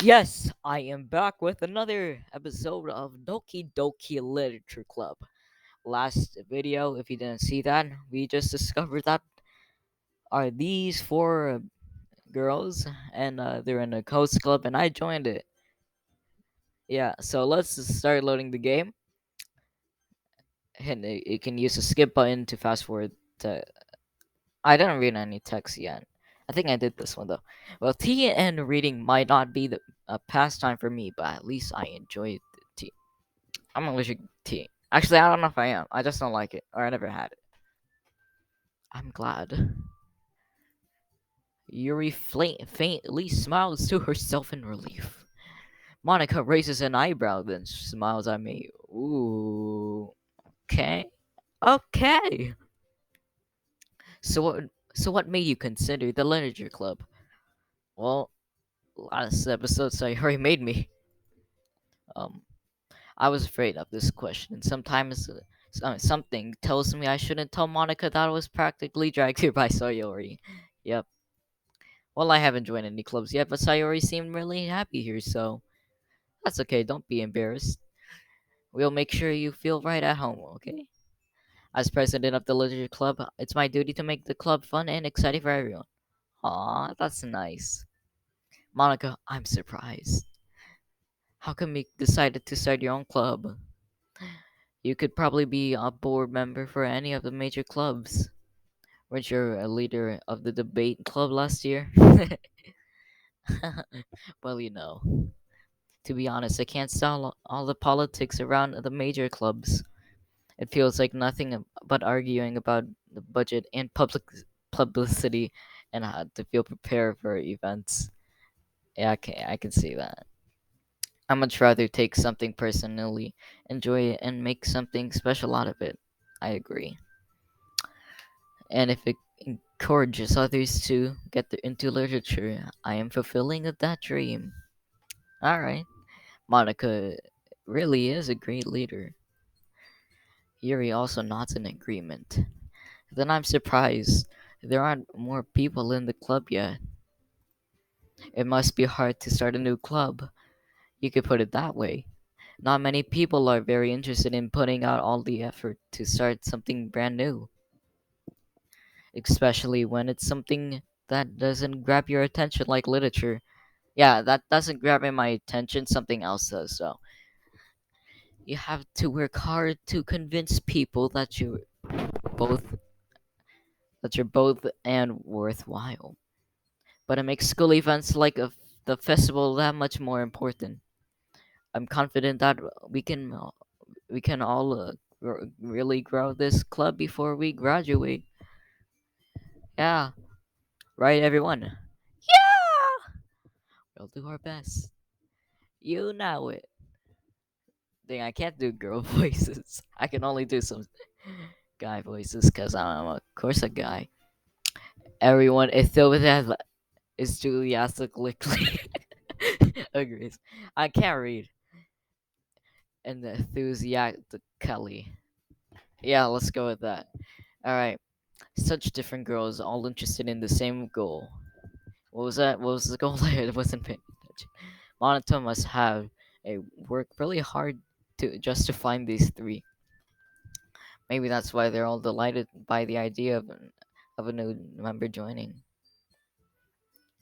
Yes, I am back with another episode of Doki Literature Club. Last video, if you didn't see that, we just discovered that are these four girls, and they're in a coast club, and I joined it. Yeah, so let's just start loading the game. And you can use the skip button to fast forward to. I didn't read any text yet. I think I did this one though. Well, tea and reading might not be the a pastime for me, but at least I enjoy the tea. I'm allergic to tea. Actually, I don't know if I am. I just don't like it, or I never had it. I'm glad. Yuri faintly smiles to herself in relief. Monica raises an eyebrow, then smiles at me. Ooh, okay, okay. So what made you consider the literature club? Well, last episode, sorry, made me. Um, I was afraid of this question. Sometimes something tells me I shouldn't tell Monica that I was practically dragged here by Sayori. Yep. Well, I haven't joined any clubs yet, but Sayori seemed really happy here, so that's okay. Don't be embarrassed. We'll make sure you feel right at home, okay? As president of the literature club, it's my duty to make the club fun and exciting for everyone. Aw, that's nice. Monica, I'm surprised. How come you decided to start your own club? You could probably be a board member for any of the major clubs. Weren't you a leader of the debate club last year? Well, to be honest, I can't stand all the politics around the major clubs. It feels like nothing but arguing about the budget and publicity and how to feel prepared for events. Yeah, I can see that. I'd much rather take something personally, enjoy it, and make something special out of it. I agree. And if it encourages others to into literature, I am fulfilling that dream. Alright. Monica really is a great leader. Yuri also nods in agreement. Then I'm surprised there aren't more people in the club yet. It must be hard to start a new club. You could put it that way. Not many people are very interested in putting out all the effort to start something brand new, especially when it's something that doesn't grab your attention like literature. Yeah, that doesn't grab my attention, something else does. So you have to work hard to convince people both that you're both and worthwhile. But it makes school events like the festival that much more important. I'm confident that we can all really grow this club before we graduate. Yeah, right, everyone. Yeah, we'll do our best. You know it. Dang, I can't do girl voices. I can only do some guy voices because I'm of course a guy. Everyone enthusiastically agrees. I can't read. And enthusiastically. Yeah, let's go with that. Alright. Such different girls, all interested in the same goal. What was that? What was the goal? I wasn't paying attention. Monotone must have work really hard to just to find these three. Maybe that's why they're all delighted by the idea of a new member joining.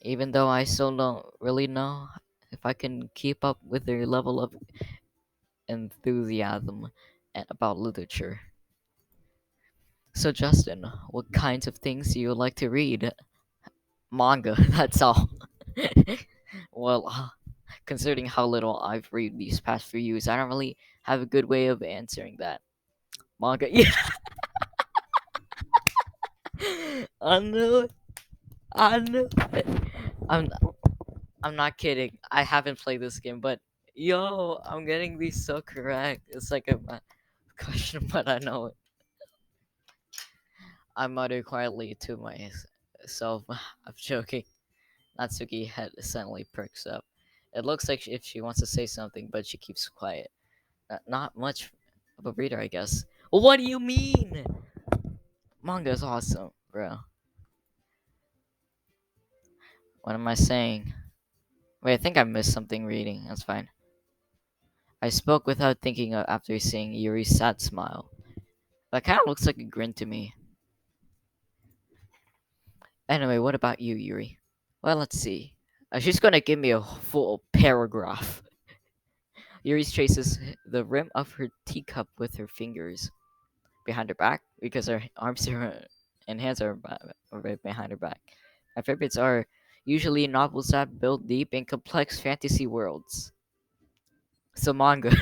Even though I still don't really know if I can keep up with their level of enthusiasm about literature. So, Justin, what kinds of things do you like to read? Manga, that's all. Well, considering how little I've read these past few years, I don't really have a good way of answering that. Manga, yeah. I knew it. I knew it. I'm I'm not kidding. I haven't played this game, but yo, I'm getting these so correct. It's like a question, but I know it. I mutter quietly to myself. I'm joking. Natsuki head suddenly perks up. It looks like if she wants to say something, but she keeps quiet. Not much of a reader, I guess. What do you mean? Manga is awesome, bro. What am I saying? Wait, I think I missed something reading. That's fine. I spoke without thinking after seeing Yuri's sad smile. That kind of looks like a grin to me. Anyway, what about you, Yuri? Well, let's see. She's gonna give me a full paragraph. Yuri traces the rim of her teacup with her fingers behind her back because her arms are, and hands are right behind her back. My favorites are usually novels that build deep and complex fantasy worlds. So manga.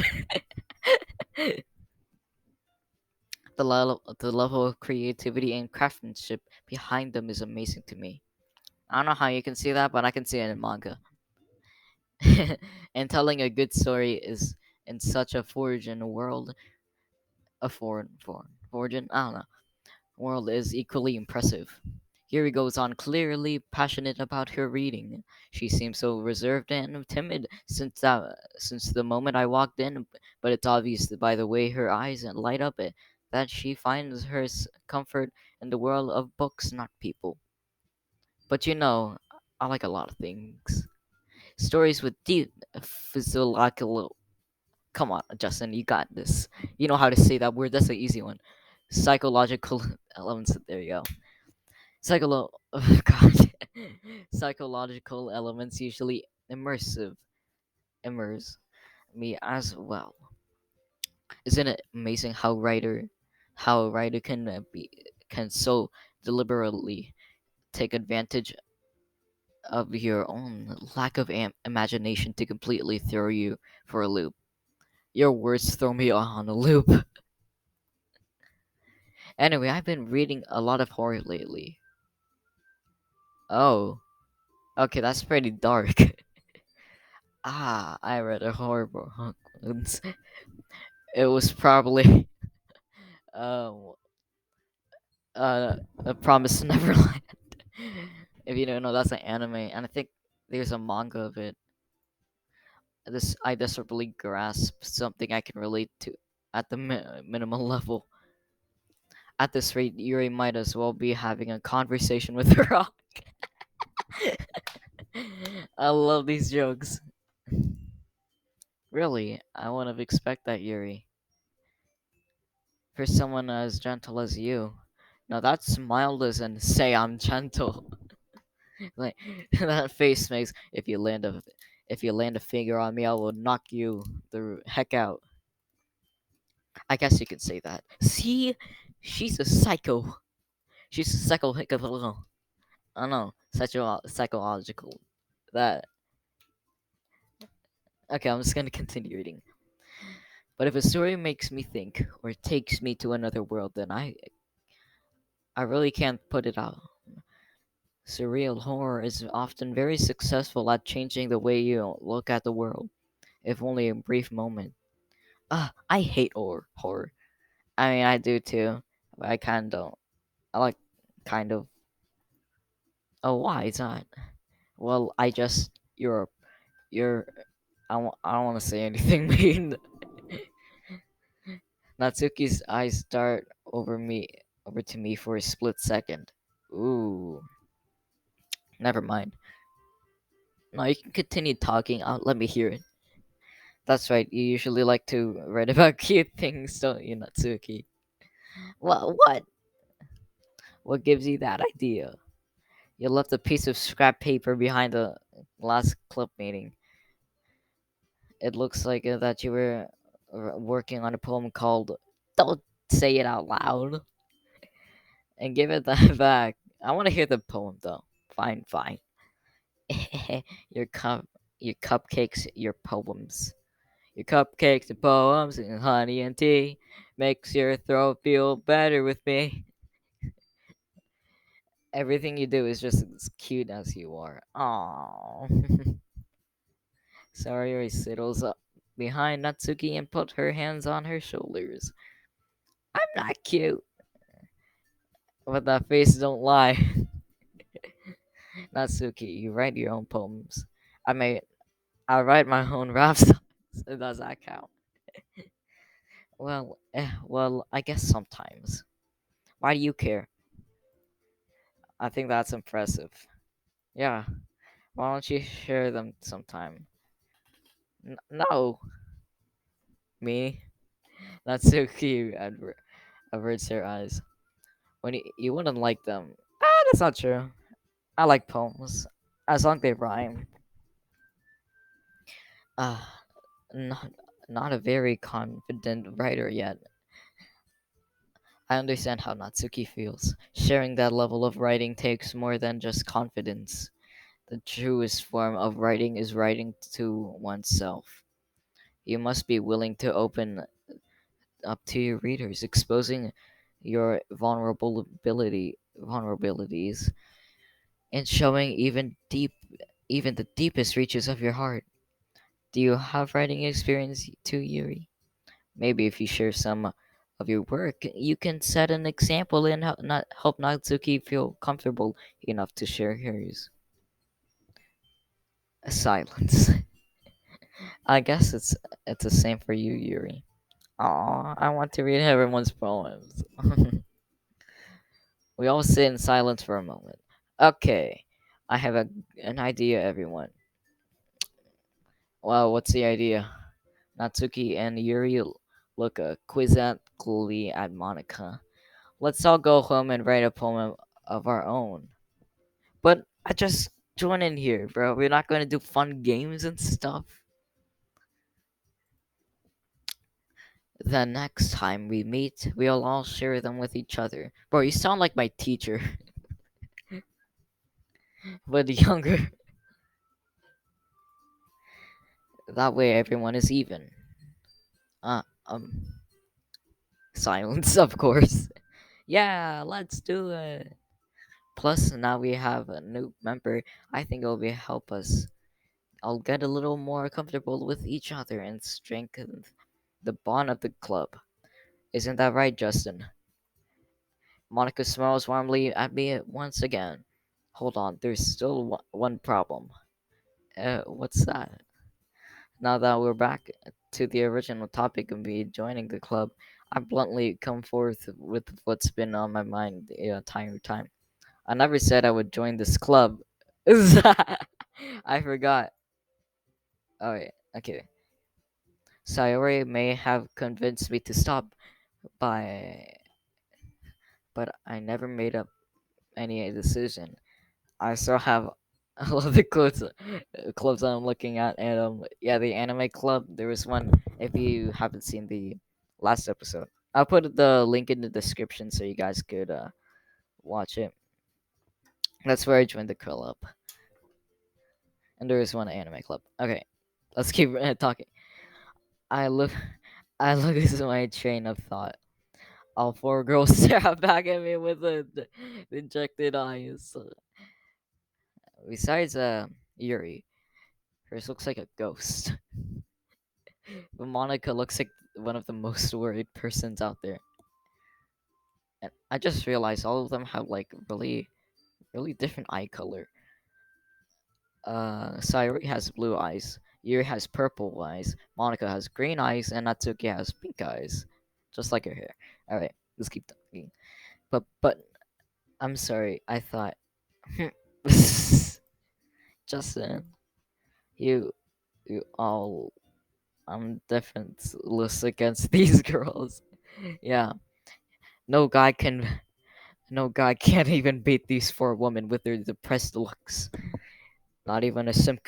The level of creativity and craftsmanship behind them is amazing to me. I don't know how you can see that, but I can see it in manga. And telling a good story is in such a foreign world, foreign, I don't know, world is equally impressive. Here he goes on, clearly passionate about her reading. She seems so reserved and timid since the moment I walked in, but it's obvious that by the way her eyes light up that she finds her comfort in the world of books, not people. But I like a lot of things. Stories with deep physiological. Come on, Justin, you got this. You know how to say that word. That's an easy one. Psychological elements. There you go. Oh God. Psychological elements usually immerse me as well. Isn't it amazing how a writer can so deliberately take advantage of your own lack of imagination to completely throw you for a loop. Your words throw me on a loop. Anyway, I've been reading a lot of horror lately. Oh, okay, that's pretty dark. I read a horror book once. It was probably um a Promise Neverland. If you don't know, that's an anime, and I think there's a manga of it. This I desperately grasp something I can relate to at the minimal level. At this rate, Yuri might as well be having a conversation with a rock. I love these jokes. Really, I wouldn't have expect that, Yuri. For someone as gentle as you. Now that's mild as in say I'm gentle. Like that face makes if you land a finger on me, I will knock you the heck out. I guess you could say that. See, she's a psycho. She's a psychological. I don't know, psychological. That okay. I'm just gonna continue reading. But if a story makes me think or takes me to another world, then I really can't put it out. Surreal horror is often very successful at changing the way you look at the world, if only a brief moment. I hate horror. I mean, I do too, but I kind of don't. I like kind of. Oh, why is that? Well, you're. I don't want to say anything mean. Natsuki's eyes dart over to me for a split second. Ooh, never mind. No, you can continue talking. Let me hear it. That's right. You usually like to write about cute things, don't you, Natsuki? Well, what? What gives you that idea? You left a piece of scrap paper behind the last club meeting. It looks like that you were working on a poem called "Don't Say It Out Loud" and give it that back. I want to hear the poem though. Fine, fine. your cup, your cupcakes, your poems. Your cupcakes and poems and honey and tea makes your throat feel better with me. Everything you do is just as cute as you are. Aww. Sayori settles up behind Natsuki and put her hands on her shoulders. I'm not cute, but that face don't lie. Natsuki, you write your own poems. I may, I write my own rap songs. Does that count? Well, I guess sometimes. Why do you care? I think that's impressive. Yeah, Why don't you share them sometime? No, me. Natsuki averts her eyes. When you wouldn't like them. Ah, that's not true. I like poems. As long as they rhyme. Ah, not not a very confident writer yet. I understand how Natsuki feels. Sharing that level of writing takes more than just confidence. The truest form of writing is writing to oneself. You must be willing to open up to your readers, exposing your vulnerabilities and showing even the deepest reaches of your heart. Do you have writing experience too, Yuri? Maybe if you share some of your work, you can set an example and help Natsuki feel comfortable enough to share hers. A silence. I guess it's the same for you, Yuri. Aw, I want to read everyone's poems. We all sit in silence for a moment. Okay, I have an idea, everyone. Well, what's the idea? Natsuki and Yuri look quizzically at Monica. Let's all go home and write a poem of our own. But I just join in here, bro. We're not gonna do fun games and stuff. The next time we meet, we'll all share them with each other. Bro, you sound like my teacher, but younger. That way everyone is even. Uh, um, silence, of course. Yeah, let's do it. Plus, now we have a new member. I think it'll be help us. I'll get a little more comfortable with each other and strengthen the bond of the club. Isn't that right, Justin? Monica smiles warmly at me once again. Hold on, there's still one problem. What's that? Now that we're back to the original topic of me joining the club, I bluntly come forth with what's been on my mind the entire time. I never said I would join this club. I forgot. Oh, yeah. Okay. Sayori may have convinced me to stop by, but I never made up any decision. I still have all of the clubs I'm looking at, and yeah, the anime club. There was one. If you haven't seen the last episode, I'll put the link in the description so you guys could watch it. That's where I joined the club, and there is one anime club. Okay, let's keep talking. I look, I look at my train of thought. All four girls stare back at me with the injected eyes. Besides, Yuri, hers looks like a ghost. But Monica looks like one of the most worried persons out there. And I just realized all of them have like really different eye color. Sayuri has blue eyes, Yuri has purple eyes, Monica has green eyes, and Natsuki has pink eyes, just like her hair. All right, let's keep talking. But I'm sorry. I thought, Justin, you you all defenseless against these girls. Yeah, no guy can no guy can't even beat these four women with their depressed looks. Not even a sim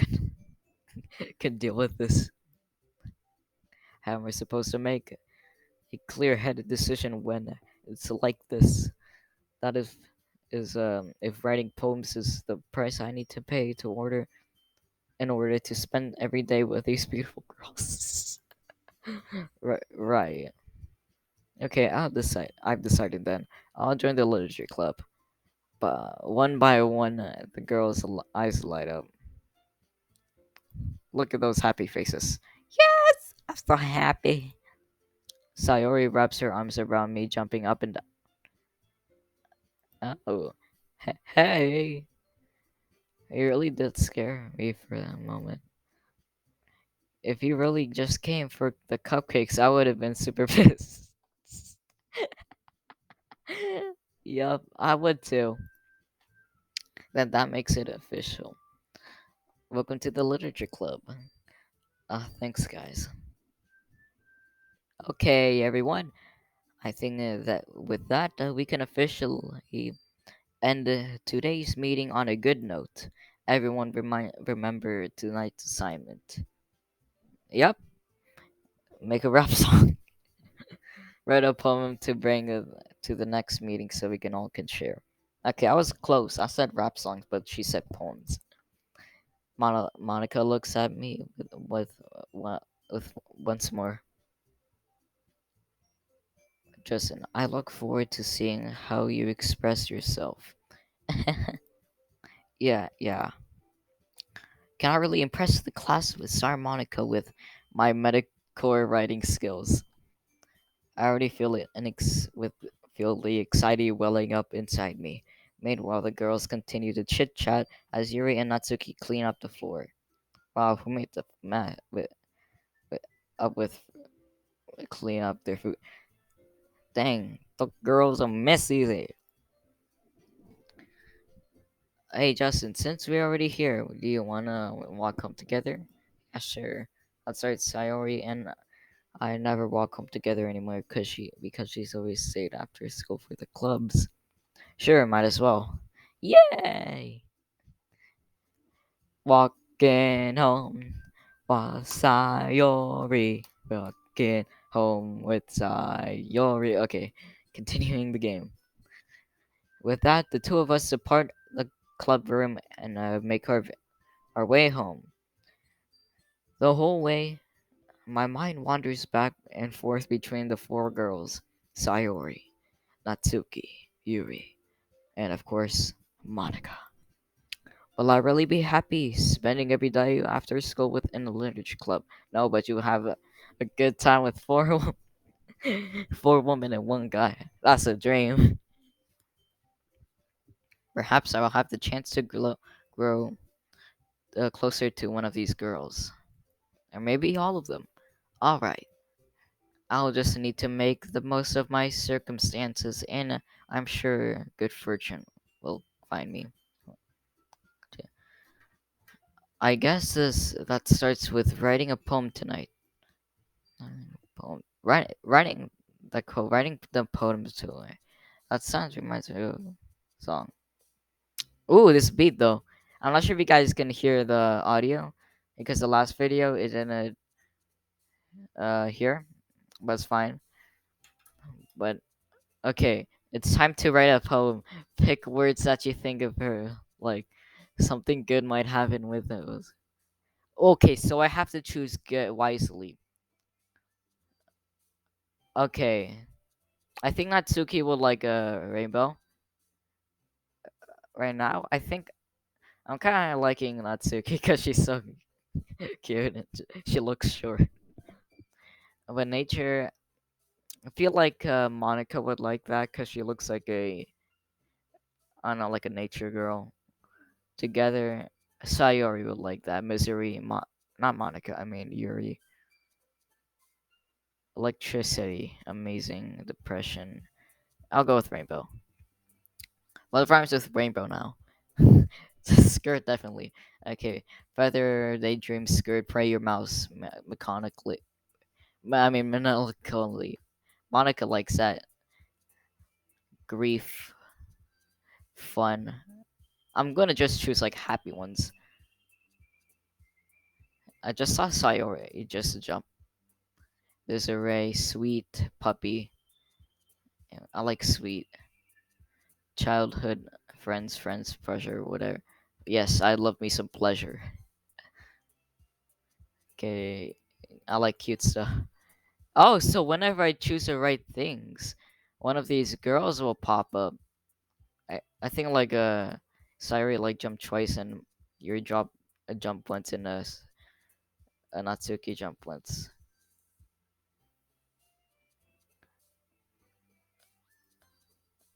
can deal with this. How am I supposed to make a clear-headed decision when it's like this? That if writing poems is the price I need to pay to order in order to spend every day with these beautiful girls. Right. Okay, I've decided then. I'll join the literature club. But one by one, the girls' eyes light up. Look at those happy faces. Yes, I'm so happy. Sayori wraps her arms around me, jumping up and down. Oh, hey! You really did scare me for that moment. If you really just came for the cupcakes, I would have been super pissed. Yup, I would too. Then that makes it official. Welcome to the literature club. Thanks, guys. Okay, everyone. I think that with that, we can officially end today's meeting on a good note. Everyone remember tonight's assignment. Yep, make a rap song. Write a poem to bring to the next meeting so we can all can share. Okay, I was close. I said rap songs, but she said poems. Monica looks at me with once more. Justin, I look forward to seeing how you express yourself. Yeah. Can I really impress the class with Star Monica with my metacore writing skills? I already feel it feel the anxiety welling up inside me. Meanwhile, the girls continue to chit chat as Yuri and Natsuki clean up the floor. Wow, who made the mat with up with clean up their food? Dang, the girls are messy there. Hey Justin, since we're already here, do you wanna walk home together? Yeah, sure. Let's start Sayori and I never walk home together anymore because she's always stayed after school for the clubs. Sure, might as well. Yay! Walking home, Sayori. Walking home with Sayori. Okay, continuing the game. With that, the two of us depart the club room and make our way home. The whole way, my mind wanders back and forth between the four girls Sayori, Natsuki, Yuri, and of course, Monica. Will I really be happy spending every day after school within the literature club? No, but you have a good time with four women and one guy. That's a dream. Perhaps I will have the chance to grow closer to one of these girls, or maybe all of them. All right. I'll just need to make the most of my circumstances, and I'm sure good fortune will find me. I guess this that starts with writing a poem tonight. Poem, writing the poem to that sounds reminds me of a song. Ooh, this beat though. I'm not sure if you guys can hear the audio because the last video is in a here, but it's fine. But okay, it's time to write a poem. Pick words that you think of her. Like something good might happen with those. Okay, so I have to choose good wisely. Okay, I think Natsuki would like a rainbow right now. I think I'm kind of liking Natsuki because she's so cute and she looks short. But nature, I feel like Monica would like that because she looks like I don't know, like a nature girl. Together, Sayori would like that. Not Monica. I mean Yuri. Electricity, amazing. Depression. I'll go with rainbow. Well, it rhymes with rainbow now. Skirt definitely. Okay. Feather, daydream, skirt, pray your mouse, mechanically. I mean, melancholy. Monica likes that. Grief, fun. I'm gonna just choose like happy ones. I just saw Sayori just jump. There's a Ray, sweet puppy. Yeah, I like sweet. Childhood, friends, pleasure, whatever. Yes, I love me some pleasure. Okay, I like cute stuff. Oh, so whenever I choose the right things, one of these girls will pop up. I think like Sayori like jump twice and your drop a jump once and a Natsuki jump once.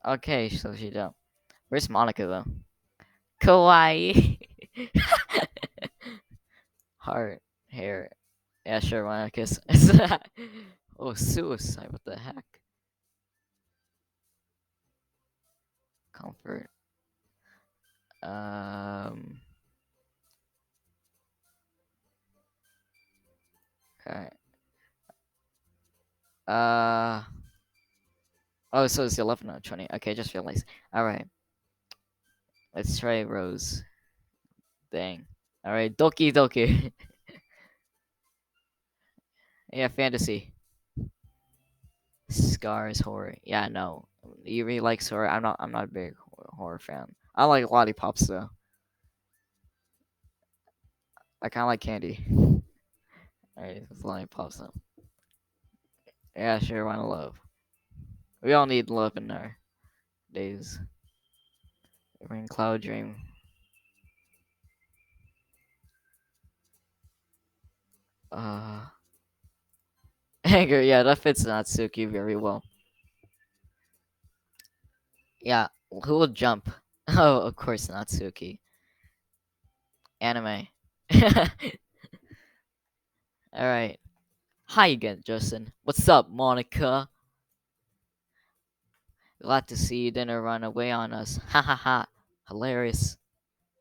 Okay, so she jump. Where's Monica though? Kawaii. Heart, hair. Yeah, sure. Monica's. Oh, suicide. What the heck? Comfort. Um. Okay. Uh. Oh, so it's 11 out of 20. Okay, just realized. All right. Let's try Rose. Dang. All right. Doki Doki. Yeah, fantasy. Scars horror. Yeah, no. You really like horror? I'm not a big horror fan. I like lollipops though. I kind of like candy. Alright, it's lollipops though. Yeah, sure. Why not love? We all need love in our days. Rain cloud dream. Uh, anger. Yeah, that fits Natsuki very well. Yeah, who will jump? Oh, of course Natsuki. Anime. All right. Hi again, Justin. What's up, Monica? Glad to see you didn't run away on us. Ha ha ha. Hilarious.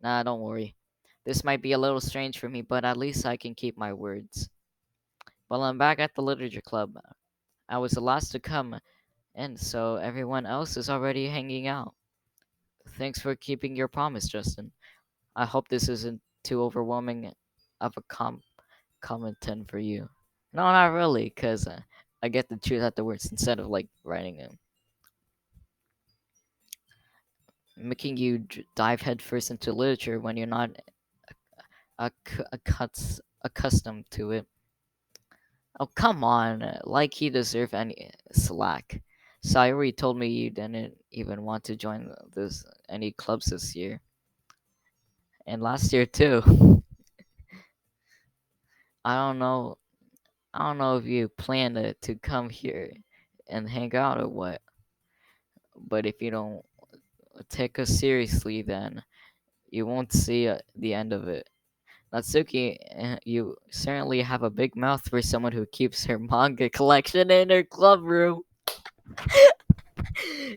Nah, don't worry. This might be a little strange for me, but at least I can keep my words. Well, I'm back at the literature club. I was the last to come in, so everyone else is already hanging out. Thanks for keeping your promise, Justin. I hope this isn't too overwhelming of a commentant for you. No, not really, cause I get to choose out the words instead of like writing them, making you dive headfirst into literature when you're not accustomed to it. Oh, come on. Like he deserved any slack. Sayuri told me you didn't even want to join this any clubs this year. And last year too. I don't know. I don't know if you plan to come here and hang out or what. But if you don't take us seriously, then you won't see the end of it. Natsuki, you certainly have a big mouth for someone who keeps her manga collection in her club room.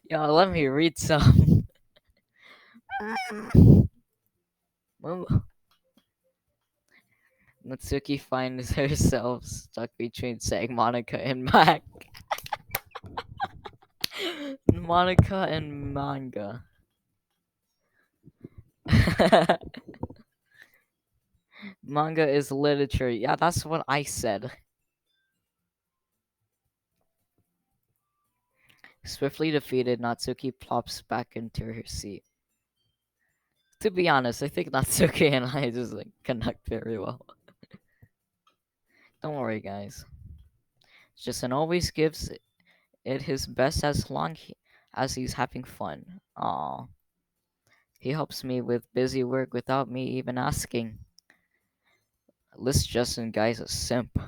Yo, let me read some. Well, Natsuki finds herself stuck between saying Monica and Mac. Monica and manga. Manga is literature. Yeah, that's what I said. Swiftly defeated, Natsuki plops back into her seat. To be honest, I think Natsuki and I just like connect very well. Don't worry, guys. Justin always gives it his best as long as he's having fun. Aw. He helps me with busy work without me even asking. This Justin guy's a simp.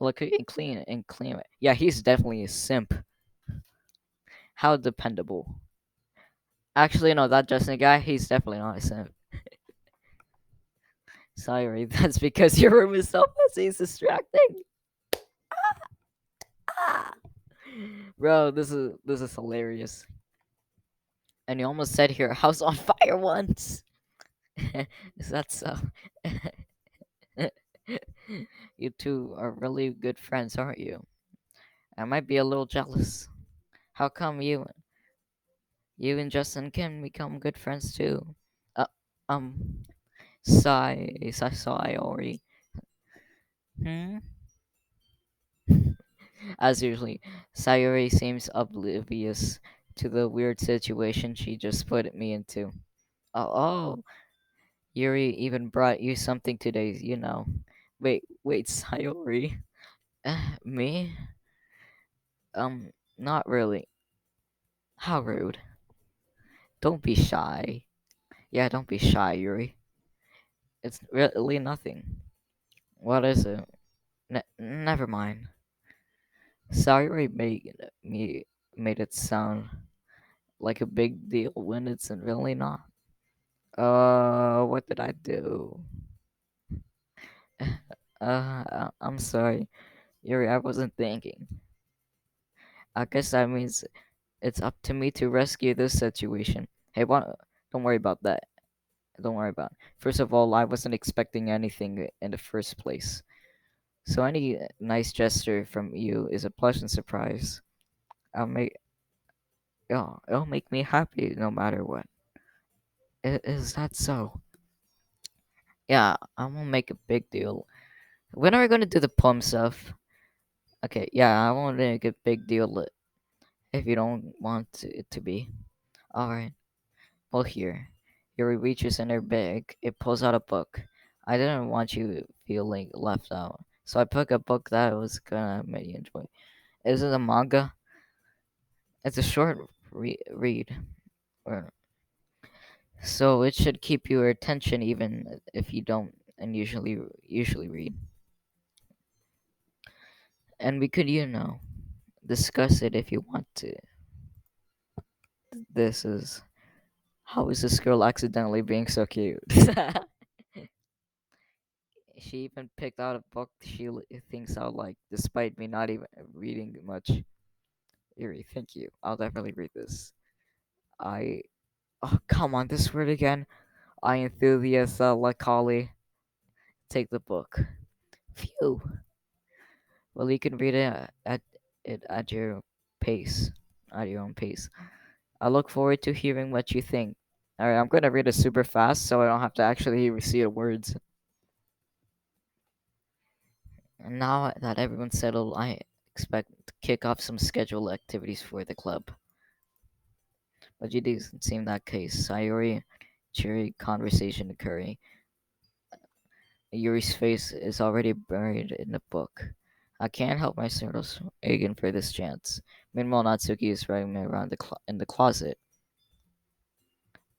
Look, he can clean and clean it. Yeah, he's definitely a simp. How dependable. Actually, no, that Justin guy, he's definitely not a simp. Sorry, that's because your room is so messy, it's distracting. Ah. Bro, this is hilarious. And you almost set your house on fire once. Is that so? You two are really good friends, aren't you? I might be a little jealous. How come you and Justin can become good friends too? Uh, um, Sayori. Hmm? As usually, Sayori seems oblivious to the weird situation she just put me into. Oh, Yuri even brought you something today. Wait, Sayori? Me? Not really. How rude. Don't be shy. Yeah, don't be shy, Yuri. It's really nothing. What is it? Never mind. Sayori made it sound like a big deal when it's really not. What did I do? I'm sorry, Yuri. I wasn't thinking. I guess that means it's up to me to rescue this situation. Hey, what? Don't worry about that. Don't worry about it. First of all, I wasn't expecting anything in the first place. So any nice gesture from you is a pleasant surprise. I'll make it'll make me happy no matter what. Is that so? Yeah, I'm gonna make a big deal. When are we gonna do the poem stuff? Okay, yeah, I won't make a big deal if you don't want it to be. Alright. Well, here. Here he reaches in her bag. It pulls out a book. I didn't want you feeling left out, so I picked a book that was gonna make you enjoy. Is it a manga? It's a short read, or so it should keep your attention even if you don't and usually read. And we could, discuss it if you want to. This is how is this girl accidentally being so cute? She even picked out a book thinks I'll like, despite me not even reading much. Eerie, thank you. I'll definitely read this. I. Oh, come on, this word again. I enthusiastically take the book. Phew. Well, you can read it at your pace, at your own pace. I look forward to hearing what you think. All right, I'm gonna read it super fast so I don't have to actually see the words. And now that everyone's settled, I expect to kick off some scheduled activities for the club. But you doesn't seem that case. Sayori, cheery conversation occurring. Yuri's face is already buried in the book. I can't help myself aching for this chance. Meanwhile, Natsuki is running me around in the closet.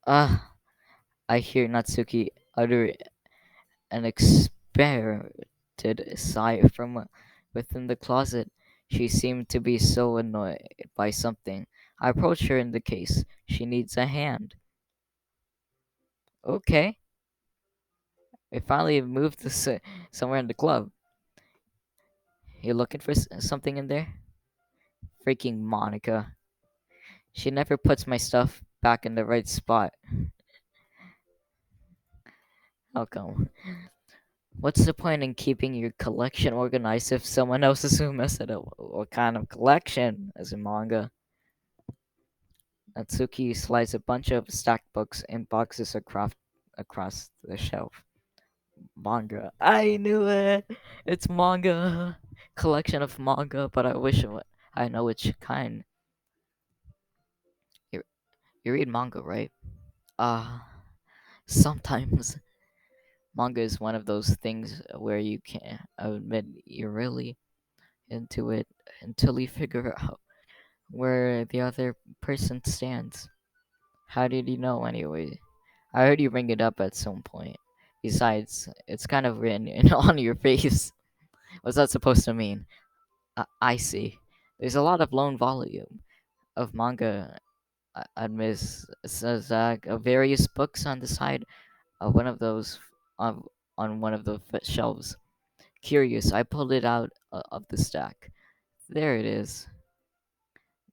Ah, I hear Natsuki utter an exasperated sigh from within the closet. She seemed to be so annoyed by something. I approached her in the case. She needs a hand. Okay. We finally moved to somewhere in the club. You looking for something in there? Freaking Monica. She never puts my stuff back in the right spot. How come? What's the point in keeping your collection organized if someone else is who mess it up? What kind of collection? As a manga. Natsuki slides a bunch of stacked books in boxes across the shelf. Manga. I knew it! It's manga! Collection of manga, but I wish I know which kind. You, you read manga, right? Sometimes. Manga is one of those things where you can't admit you're really into it until you figure out where the other person stands. How did you know anyway? I heard you bring it up at some point. Besides, it's kind of written on your face. What's that supposed to mean? I see. There's a lot of lone volume of manga admits Sazak of various books on the side of one of those on one of the shelves. Curious, I pulled it out of the stack. There it is.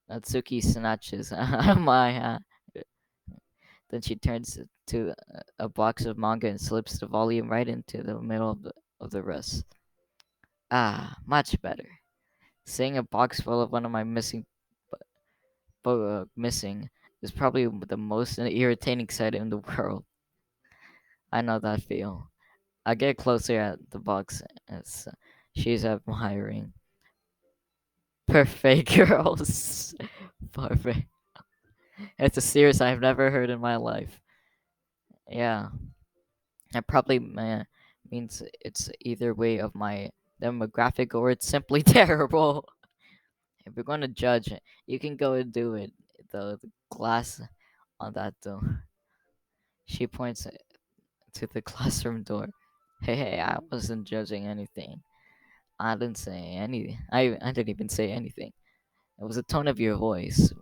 Natsuki snatches out of my hand. Then she turns to a box of manga and slips the volume right into the middle of the rest. Ah, much better. Seeing a box full of one of my missing is probably the most irritating sight in the world. I know that feel. I get closer at the box as she's admiring. Perfect girls. Perfect. It's a series I've never heard in my life. Yeah, that probably means it's either way of my demographic or it's simply terrible. If you're gonna judge, you can go and do it. The glass on that though. She points to the classroom door. Hey, I wasn't judging anything. I didn't say any. I didn't even say anything. It was the tone of your voice.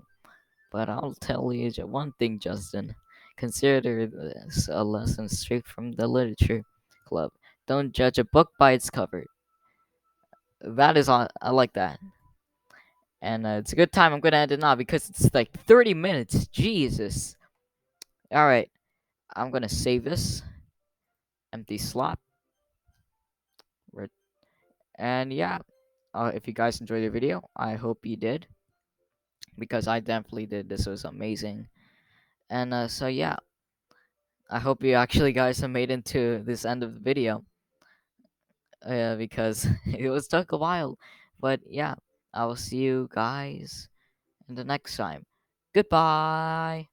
But I'll tell you one thing, Justin. Consider this a lesson straight from the literature club. Don't judge a book by its cover. That is on. I like that. And it's a good time. I'm gonna end it now because it's like 30 minutes. Jesus. All right. I'm gonna save this. Empty slot. And yeah, if you guys enjoyed the video, I hope you did, because I definitely did. This was amazing. And so yeah, I hope you actually guys have made it to this end of the video, because it was took a while. But yeah, I will see you guys in the next time. Goodbye.